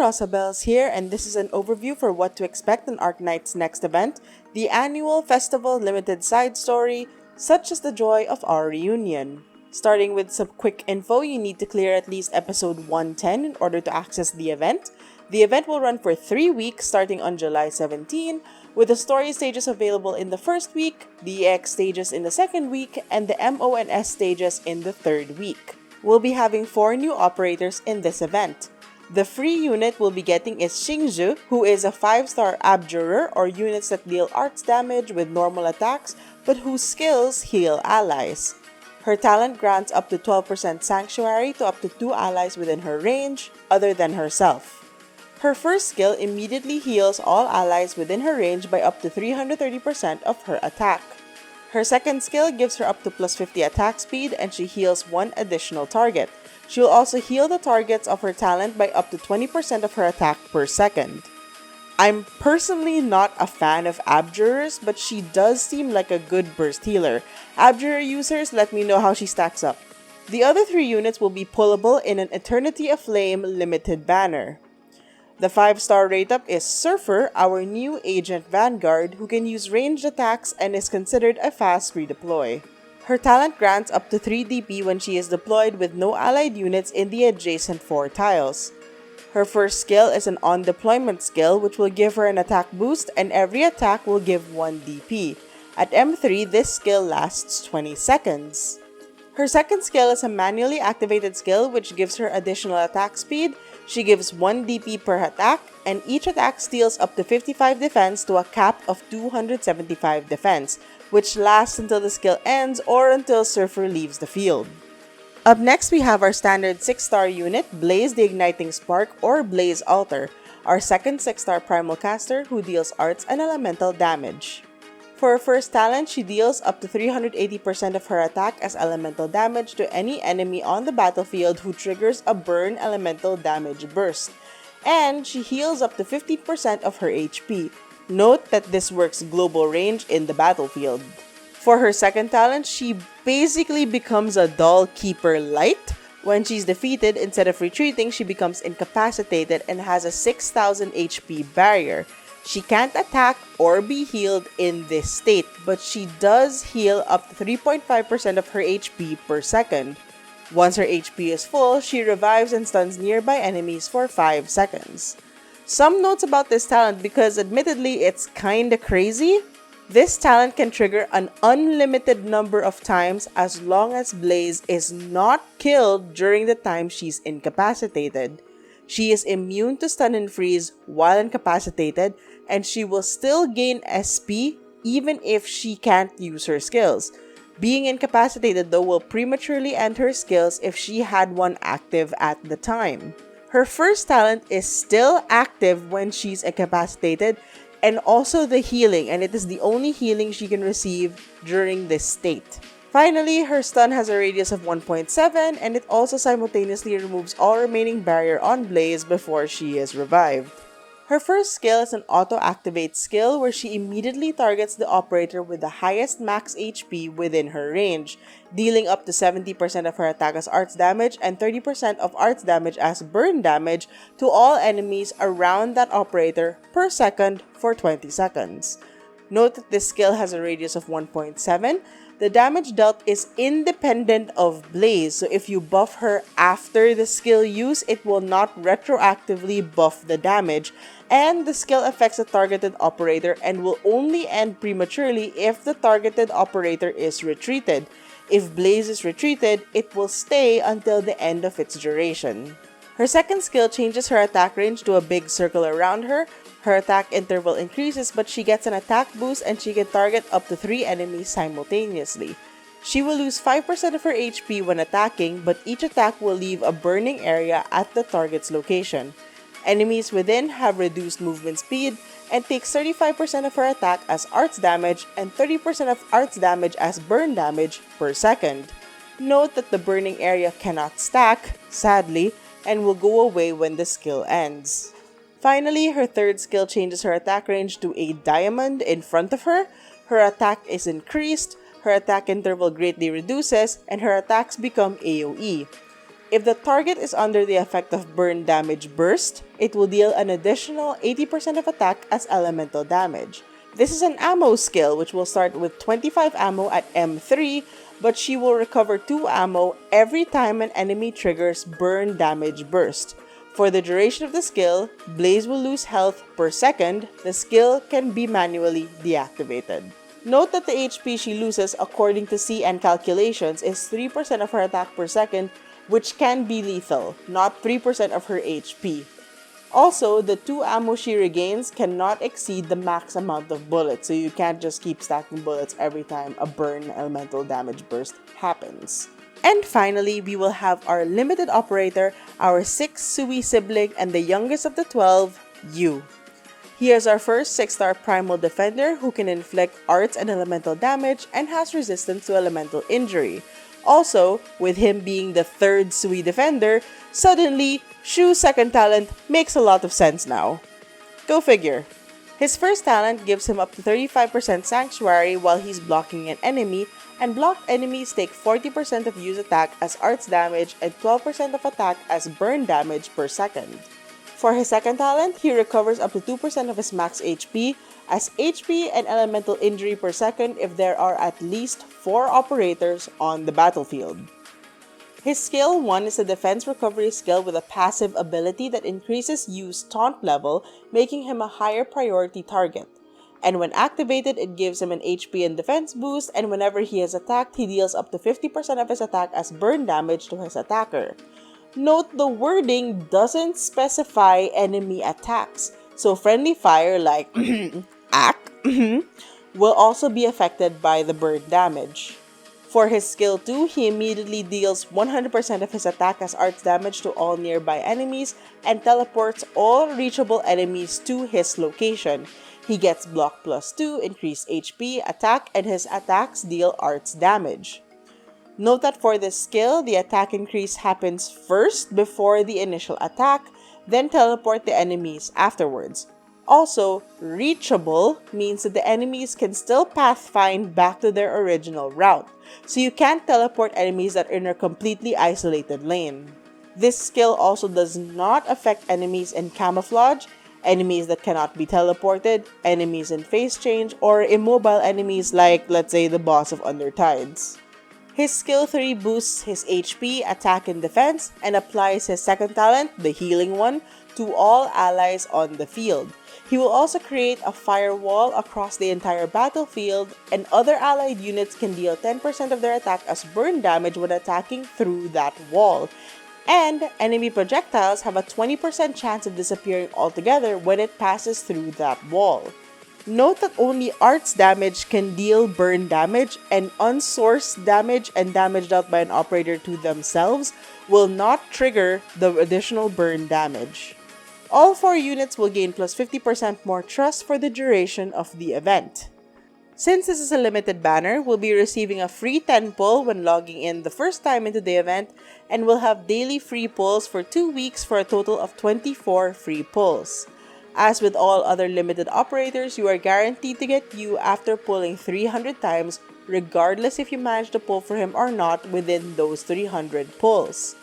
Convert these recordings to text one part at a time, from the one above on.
Rosabels here, and this is an overview for what to expect in Arknights' next event, the annual festival limited side story, Such is the Joy of Our Reunion. Starting with some quick info, you need to clear at least episode 110 in order to access the event. The event will run for 3 weeks starting on July 17, with the story stages available in the first week, the EX stages in the second week, and the MO and S stages in the third week. We'll be having 4 new operators in this event. The free unit we'll be getting is Xingzhu, who is a 5-star abjurer or units that deal arts damage with normal attacks but whose skills heal allies. Her talent grants up to 12% sanctuary to up to 2 allies within her range, other than herself. Her first skill immediately heals all allies within her range by up to 330% of her attack. Her second skill gives her up to plus 50 attack speed and she heals 1 additional target. She will also heal the targets of her talent by up to 20% of her attack per second. I'm personally not a fan of Abjurers, but she does seem like a good burst healer. Abjurer users, let me know how she stacks up. The other 3 units will be pullable in an Eternity of Flame limited banner. The 5-star rate-up is Surfer, our new Agent Vanguard, who can use ranged attacks and is considered a fast redeploy. Her talent grants up to 3 DP when she is deployed with no allied units in the adjacent 4 tiles. Her first skill is an on-deployment skill which will give her an attack boost and every attack will give 1 DP. At M3, this skill lasts 20 seconds. Her second skill is a manually activated skill which gives her additional attack speed. She gives 1 DP per attack, and each attack steals up to 55 defense to a cap of 275 defense, which lasts until the skill ends or until Surfer leaves the field. Up next, we have our standard 6-star unit, Blaze the Igniting Spark or Blaze Altar, our second 6-star primal caster who deals arts and elemental damage. For her first talent, she deals up to 380% of her attack as elemental damage to any enemy on the battlefield who triggers a burn elemental damage burst, and she heals up to 50% of her HP. Note that this works global range in the battlefield. For her second talent, she basically becomes a Doll Keeper Light. When she's defeated, instead of retreating, she becomes incapacitated and has a 6000 HP barrier. She can't attack or be healed in this state, but she does heal up to 3.5% of her HP per second. Once her HP is full, she revives and stuns nearby enemies for 5 seconds. Some notes about this talent because admittedly it's kinda crazy. This talent can trigger an unlimited number of times as long as Blaze is not killed during the time she's incapacitated. She is immune to stun and freeze while incapacitated, and she will still gain SP even if she can't use her skills. Being incapacitated though will prematurely end her skills if she had one active at the time. Her first talent is still active when she's incapacitated, and also the healing, and it is the only healing she can receive during this state. Finally, her stun has a radius of 1.7 and it also simultaneously removes all remaining barrier on Blaze before she is revived. Her first skill is an auto-activate skill where she immediately targets the operator with the highest max HP within her range, dealing up to 70% of her attack as arts damage and 30% of arts damage as burn damage to all enemies around that operator per second for 20 seconds. Note that this skill has a radius of 1.7. The damage dealt is independent of Blaze, so if you buff her after the skill use, it will not retroactively buff the damage, and the skill affects a targeted operator and will only end prematurely if the targeted operator is retreated. If Blaze is retreated, it will stay until the end of its duration. Her second skill changes her attack range to a big circle around her. Her attack interval increases, but she gets an attack boost and she can target up to 3 enemies simultaneously. She will lose 5% of her HP when attacking, but each attack will leave a burning area at the target's location. Enemies within have reduced movement speed and takes 35% of her attack as arts damage and 30% of arts damage as burn damage per second. Note that the burning area cannot stack, sadly, and will go away when the skill ends. Finally, her third skill changes her attack range to a diamond in front of her. Her attack is increased, her attack interval greatly reduces, and her attacks become AoE. If the target is under the effect of burn damage burst, it will deal an additional 80% of attack as elemental damage. This is an ammo skill which will start with 25 ammo at M3, but she will recover 2 ammo every time an enemy triggers burn damage burst. For the duration of the skill, Blaze will lose health per second. The skill can be manually deactivated. Note that the HP she loses according to CN calculations is 3% of her attack per second, which can be lethal, not 3% of her HP. Also, the 2 ammo she regains cannot exceed the max amount of bullets, so you can't just keep stacking bullets every time a burn elemental damage burst happens. And finally, we will have our limited operator, our 6th Sui Sibling, and the youngest of the 12, Yu. He is our first 6-star primal defender who can inflict arts and elemental damage and has resistance to elemental injury. Also, with him being the 3rd Sui defender, suddenly, Shu's second talent makes a lot of sense now. Go figure. His first talent gives him up to 35% sanctuary while he's blocking an enemy, and blocked enemies take 40% of Yu's attack as arts damage and 12% of attack as burn damage per second. For his second talent, he recovers up to 2% of his max HP as HP and elemental injury per second if there are at least 4 operators on the battlefield. His skill 1 is a defense recovery skill with a passive ability that increases Yu's taunt level, making him a higher priority target. And when activated, it gives him an HP and defense boost, and whenever he is attacked, he deals up to 50% of his attack as burn damage to his attacker. Note the wording doesn't specify enemy attacks, so friendly fire like ack will also be affected by the burn damage. For his skill 2, he immediately deals 100% of his attack as arts damage to all nearby enemies and teleports all reachable enemies to his location. He gets block plus 2, increased HP, attack, and his attacks deal arts damage. Note that for this skill, the attack increase happens first before the initial attack, then teleport the enemies afterwards. Also, reachable means that the enemies can still pathfind back to their original route, so you can't teleport enemies that are in a completely isolated lane. This skill also does not affect enemies in camouflage, enemies that cannot be teleported, enemies in phase change, or immobile enemies like, let's say, the boss of Undertides. His skill 3 boosts his HP, attack, and defense, and applies his second talent, the healing one, to all allies on the field. He will also create a firewall across the entire battlefield, and other allied units can deal 10% of their attack as burn damage when attacking through that wall. And enemy projectiles have a 20% chance of disappearing altogether when it passes through that wall. Note that only arts damage can deal burn damage, and unsourced damage and damage dealt by an operator to themselves will not trigger the additional burn damage. All 4 units will gain plus 50% more trust for the duration of the event. Since this is a limited banner, we'll be receiving a free 10 pull when logging in the first time into the event, and we'll have daily free pulls for 2 weeks for a total of 24 free pulls. As with all other limited operators, you are guaranteed to get Yu after pulling 300 times, regardless if you manage to pull for him or not within those 300 pulls.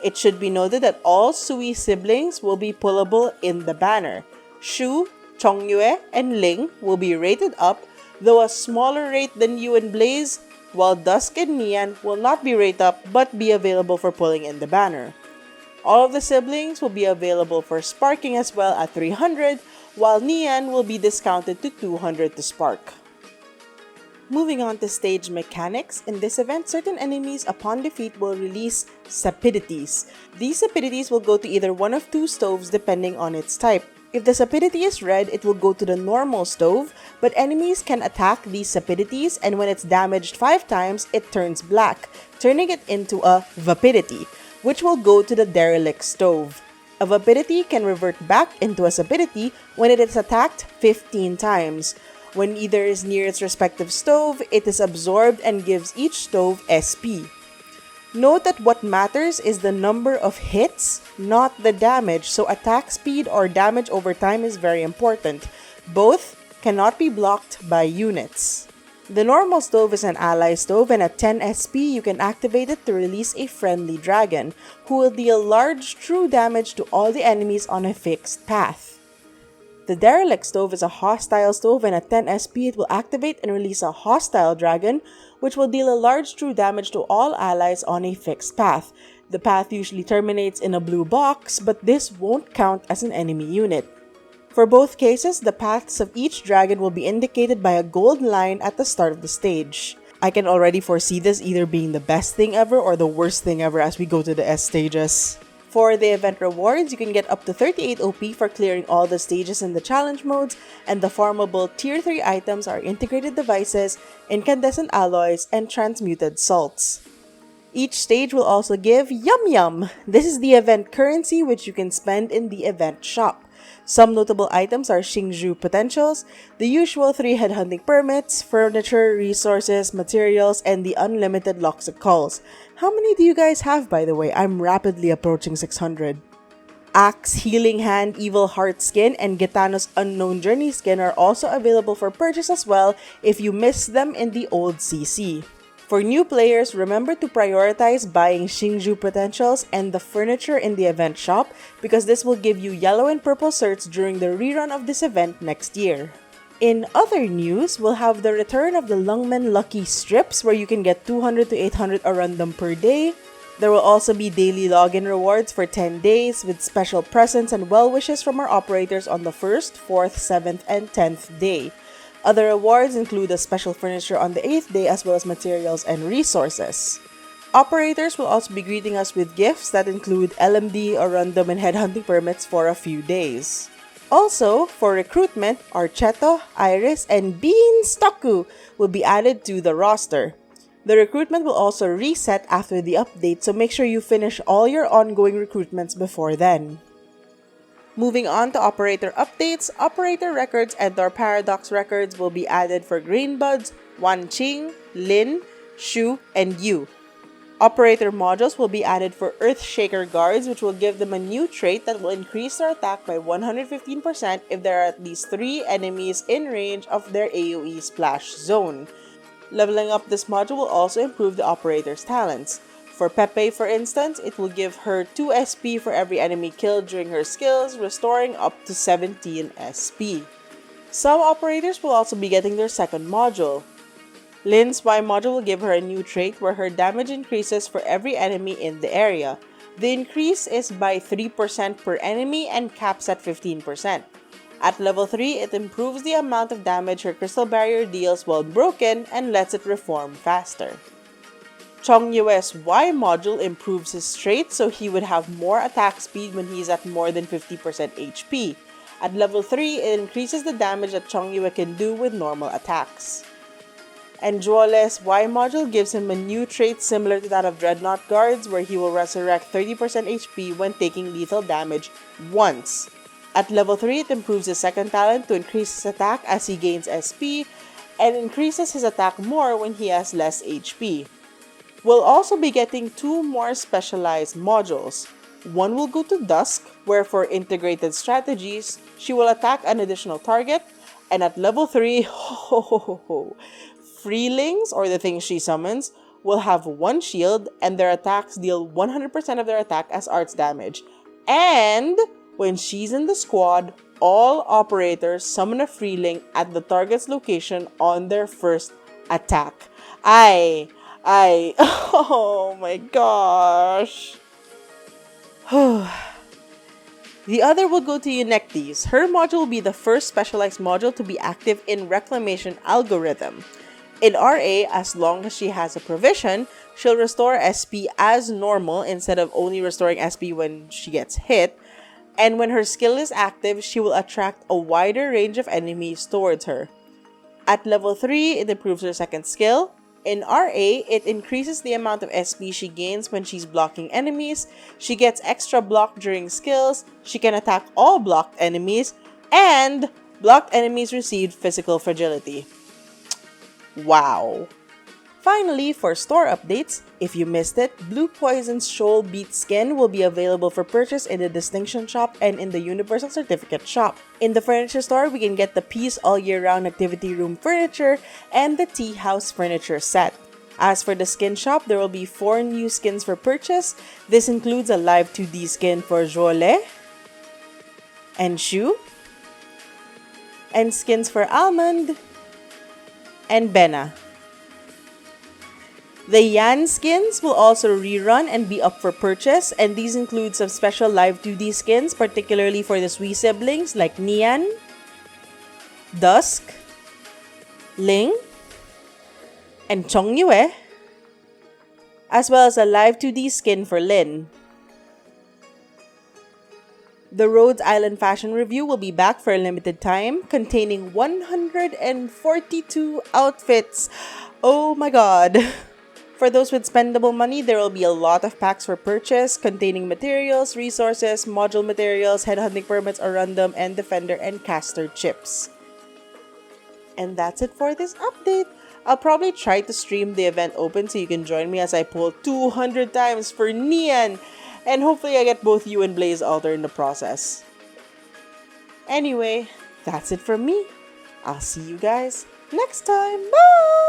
It should be noted that all Sui siblings will be pullable in the banner. Shu, Chongyue, and Ling will be rated up, though a smaller rate than Yu and Blaze, while Dusk and Nian will not be rated up but be available for pulling in the banner. All of the siblings will be available for sparking as well at 300, while Nian will be discounted to 200 to spark. Moving on to stage mechanics, in this event, certain enemies upon defeat will release Sapidities. These Sapidities will go to either one of 2 stoves depending on its type. If the Sapidity is red, it will go to the normal stove, but enemies can attack these Sapidities, and when it's damaged 5 times, it turns black, turning it into a Vapidity, which will go to the derelict stove. A Vapidity can revert back into a Sapidity when it is attacked 15 times. When either is near its respective stove, it is absorbed and gives each stove SP. Note that what matters is the number of hits, not the damage, so attack speed or damage over time is very important. Both cannot be blocked by units. The normal stove is an ally stove, and at 10 SP you can activate it to release a friendly dragon, who will deal large true damage to all the enemies on a fixed path. The derelict stove is a hostile stove, and at 10 SP it will activate and release a hostile dragon, which will deal a large true damage to all allies on a fixed path. The path usually terminates in a blue box, but this won't count as an enemy unit. For both cases, the paths of each dragon will be indicated by a gold line at the start of the stage. I can already foresee this either being the best thing ever or the worst thing ever as we go to the S stages. For the event rewards, you can get up to 38 OP for clearing all the stages in the challenge modes, and the farmable Tier 3 items are integrated devices, incandescent alloys, and transmuted salts. Each stage will also give Yum Yum! This is the event currency which you can spend in the event shop. Some notable items are Xingzhu potentials, the usual 3 headhunting permits, furniture, resources, materials, and the unlimited Loxic calls. How many do you guys have, by the way? I'm rapidly approaching 600. Axe, Healing Hand, Evil Heart skin, and Gitanos Unknown Journey skin are also available for purchase as well if you missed them in the old CC. For new players, remember to prioritize buying Xingzhu potentials and the furniture in the event shop because this will give you yellow and purple certs during the rerun of this event next year. In other news, we'll have the return of the Lungmen Lucky Strips where you can get 200 to 800 Arundum per day. There will also be daily login rewards for 10 days with special presents and well wishes from our operators on the 1st, 4th, 7th, and 10th day. Other rewards include a special furniture on the 8th day as well as materials and resources. Operators will also be greeting us with gifts that include LMD, Arundum, and headhunting permits for a few days. Also, for recruitment, Archeto, Iris, and Beanstalku will be added to the roster. The recruitment will also reset after the update, so make sure you finish all your ongoing recruitments before then. Moving on to operator updates, operator records and our paradox records will be added for Greenbuds, Wanqing, Lin, Shu, and Yu. Operator modules will be added for Earthshaker guards, which will give them a new trait that will increase their attack by 115% if there are at least 3 enemies in range of their AoE splash zone. Leveling up this module will also improve the operator's talents. For Pepe, for instance, it will give her 2 SP for every enemy killed during her skills, restoring up to 17 SP. Some operators will also be getting their second module. Lin's Y module will give her a new trait where her damage increases for every enemy in the area. The increase is by 3% per enemy and caps at 15%. At level 3, it improves the amount of damage her crystal barrier deals while broken and lets it reform faster. Chongyue's Y module improves his trait so he would have more attack speed when he is at more than 50% HP. At level 3, it increases the damage that Chongyue can do with normal attacks. And Zhuole's Y module gives him a new trait similar to that of Dreadnought Guards where he will resurrect 30% HP when taking lethal damage once. At level 3, it improves his second talent to increase his attack as he gains SP and increases his attack more when he has less HP. We'll also be getting 2 more specialized modules. One will go to Dusk, where for integrated strategies, she will attack an additional target, and at level 3, Freelings, or the things she summons, will have 1 shield, and their attacks deal 100% of their attack as arts damage. And when she's in the squad, all operators summon a Freeling at the target's location on their first attack. Oh my gosh. The other will go to Eunectes. Her module will be the first specialized module to be active in Reclamation Algorithm. In RA, as long as she has a provision, she'll restore SP as normal instead of only restoring SP when she gets hit. And when her skill is active, she will attract a wider range of enemies towards her. At level 3, it improves her second skill. In RA, it increases the amount of SP she gains when she's blocking enemies, she gets extra block during skills, she can attack all blocked enemies, and blocked enemies receive physical fragility. Wow. Finally, for store updates, if you missed it, Blue Poison's Shoal Beat skin will be available for purchase in the Distinction Shop and in the Universal Certificate Shop. In the furniture store, we can get the Peace All Year Round Activity Room furniture and the Tea House furniture set. As for the skin shop, there will be 4 new skins for purchase. This includes a live 2D skin for Jole and Shu, and skins for Almond and Benna. The Yan skins will also rerun and be up for purchase, and these include some special live 2D skins, particularly for the Sui siblings like Nian, Dusk, Ling, and Chongyue, as well as a live 2D skin for Lin. The Rhodes Island Fashion Review will be back for a limited time, containing 142 outfits. Oh my god! For those with spendable money, there will be a lot of packs for purchase containing materials, resources, module materials, headhunting permits, Arundum, and Defender and Caster chips. And that's it for this update. I'll probably try to stream the event open so you can join me as I pull 200 times for Nian. And hopefully I get both you and Blaze Alter in the process. Anyway, that's it from me. I'll see you guys next time. Bye!